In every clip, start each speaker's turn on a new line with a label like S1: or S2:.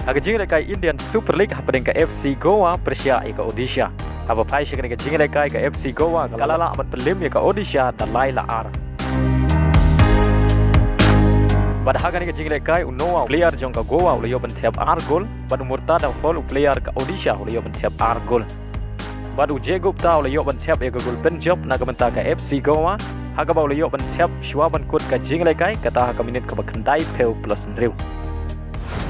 S1: Agajinglekai Indian Super League happening ke FC Goa Persia ke Odisha. Apa pai shikane ke jinglekai ke FC Goa kalala amat pelim ke Odisha dan Laila Ar. Pada hagan ke jinglekai unoa player jong ke Goa ulio bentiap ar gol, pada murtada follow player ke Odisha ulio bentiap ar gol. Pada Uje Gupta ulio bentiap gol penjob naga benta ke FC Goa, haga ba ulio bentiap shwaban kut ke jinglekai kata haga minit ke bakandai peu plus nriu.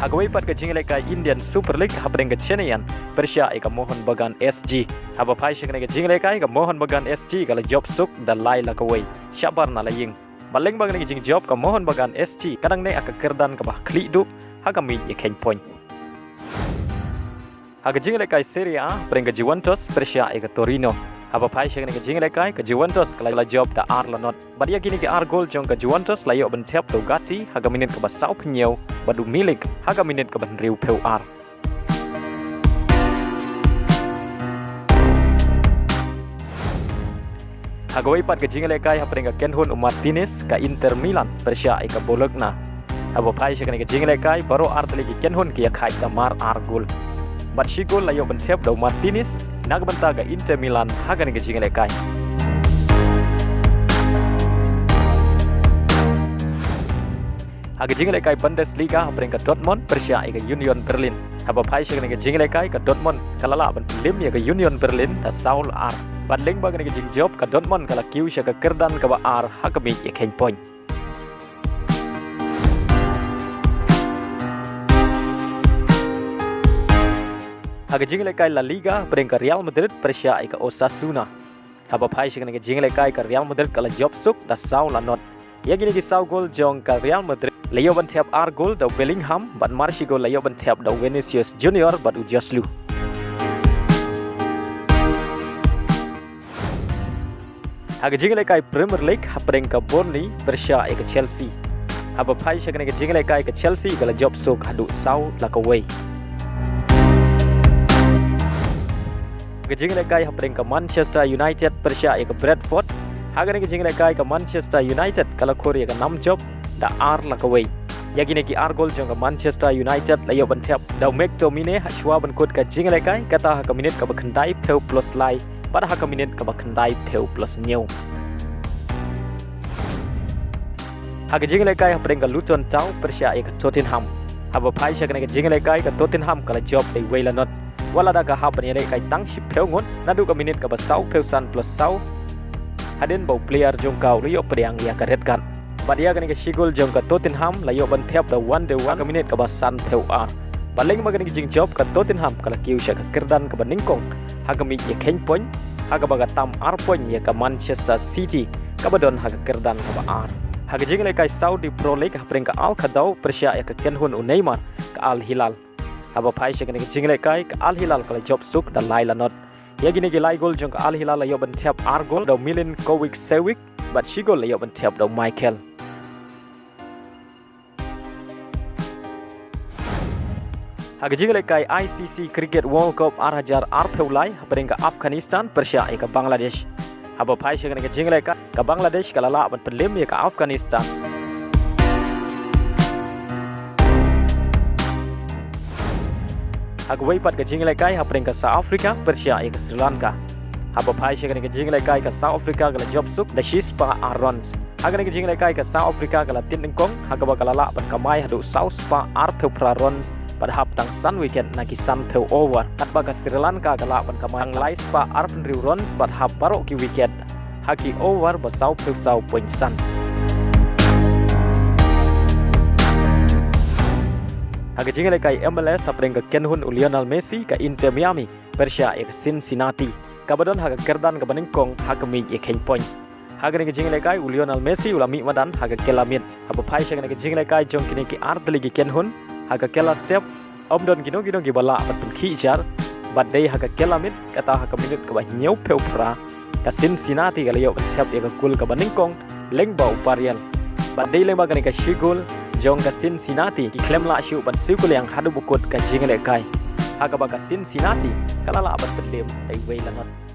S1: Hagawai pat ke jinglekai Indian Super League happening ke Chennaian Persia ke Mohun Bagan SG. Haba pai shikane ke jinglekai ke Mohun Bagan SG kalau job suk dan Laila kawai. Syabar na laying. Maling bagan ke jing job ke Mohun Bagan SG kadang ne aka kerdan ke bah klik du haga mi ye ken point. Haga jinglekai Serie A happening ke Juventus Persia ke Torino. Haba pai shikane ke jinglekai ke Juventus kalau job da Arlanot. Badia kini ke ar gol jong ke Juventus layo bentiap do gati haga minit ke basau penyau badu milik haga minit ke benriu peu ar. Hagawai pat ke jinglekai happening ke Kenhun Martinez ke Inter Milan Persia ke Bologna. Haba pai shikane ke jinglekai baru ar lagi Kenhun ke kai tamar ar gol. Bat shigol layo bentiap do Martinez naga benta ke Inter Milan haga ni ke jinglekai. Haga jinglekai Bundesliga happening ke Dortmund Persia ke Union Berlin. Haba pai shikane ke jinglekai ke Dortmund kalala ban lim ya ke Union Berlin ta Saul Ar. Badling bagan ke jing job ke Dortmund kala kiu sya ke kerdan ke ba Ar haga mi ye ken point. Haga jinglekai La Liga happening ke Real Madrid Persia ke Osasuna. Haba pai shikane ke jinglekai ke Real Madrid kala job suk da Saul Anot. Ya gini ki saw gol jong ke Real Madrid layo ban tiap ar gol da Bellingham ban marshi gol layo ban tiap da Vinicius Junior bat Ujaslu. Haga jinglekai Premier League happening ke Burnley Persia ke Chelsea. Haba pai shikane ke jinglekai ke Chelsea kala job suk hadu saw lakaway. Haga jinglekai happening ke Manchester United Persia ke Bradford. Haga ni ke jinglekai ke Manchester United kala Korea ke 6 job da ar lakaway. Ya gini ki ar gol jong ke Manchester United layo ban tiap da McTominay hashwa ban kut ke jinglekai kata haga minit ke bakandai peu plus lai pada haga minit ke bakandai peu plus new. Haga jinglekai happening ke Luton Town Persia ke Tottenham. Haba pai shakane ke jinglekai ke Tottenham kala job de Waylanot. Wala da ka hapan yare kai tang ship peu ngon nadu ke minit ke basau peu san plus sau. Haden bau player jong kau liyo pedang ya ke red card. Badia kani ke shigol jong ke Tottenham layo ban tiap da 1-1 ke minit ke basan peu ar. Baling magani ke jing job ke Tottenham kala kiu sya ke kerdan ke baningkong. Haga mi ye ken point haga baga tam ar point ya ke Manchester City ke badon haga kerdan ke ba ar. Haga jinglekai Saudi Pro League happening ke Al Khadau Persia ke Kenhun Neymar ke Al Hilal. Haba pai shakane ke jinglekai ke Al Hilal kala job suk da Laila Not. Ya gini gilai gol jong ke Al Hilal layo ban tiap ar gol da Milin Kovic Savic bat shigol layo ban tiap da Michael. Haga jinglekai ICC Cricket World Cup Arhajar Arpeulai happening ke Afghanistan Persia ke Bangladesh. Haba pai shakane ke jinglekai ke Bangladesh kalala ban pelim ya ke Afghanistan. Haga waipat ke jinglekai happening ke South Africa Persia ke Sri Lanka. Haba pai shakane ke jinglekai ke South Africa kala job suk da Shispa Arons. Haga ni ke jinglekai ke South Africa kala Tinengkong haga ba kalala ban kamai hadu South Spa Arpeu Prarons pada hap tang sun weekend naki sun peu over. Kat baga Sri Lanka kala ban kamai lai Spa Arpenriu Rons pada hap barok ki weekend. Haki over ba South peu South point sun. Haga jinglekai MLS happening ke Kenhun Lionel Messi ke Inter Miami Persia ke Cincinnati. Kabadon haga kerdan ke baningkong haga mi ye ken point. Haga ni ke jinglekai Lionel Messi ulami madan haga kelamit. Haba pai shakane ke jinglekai jong kini ki art ligi Kenhun haga kela step omdon gino gi bala bat pen jar bat day haga kelamit kata haga minit ke ba nyau peu pra ke Cincinnati ke layo tap ya ke kul ke baningkong lengbau parian. Bat day lemba kani ke shigul jong ke Cincinnati ki klem la shu ban sikul yang hadu bukut ke jinglekai haga ba ke Cincinnati kalala bat pendem dai Waylanot.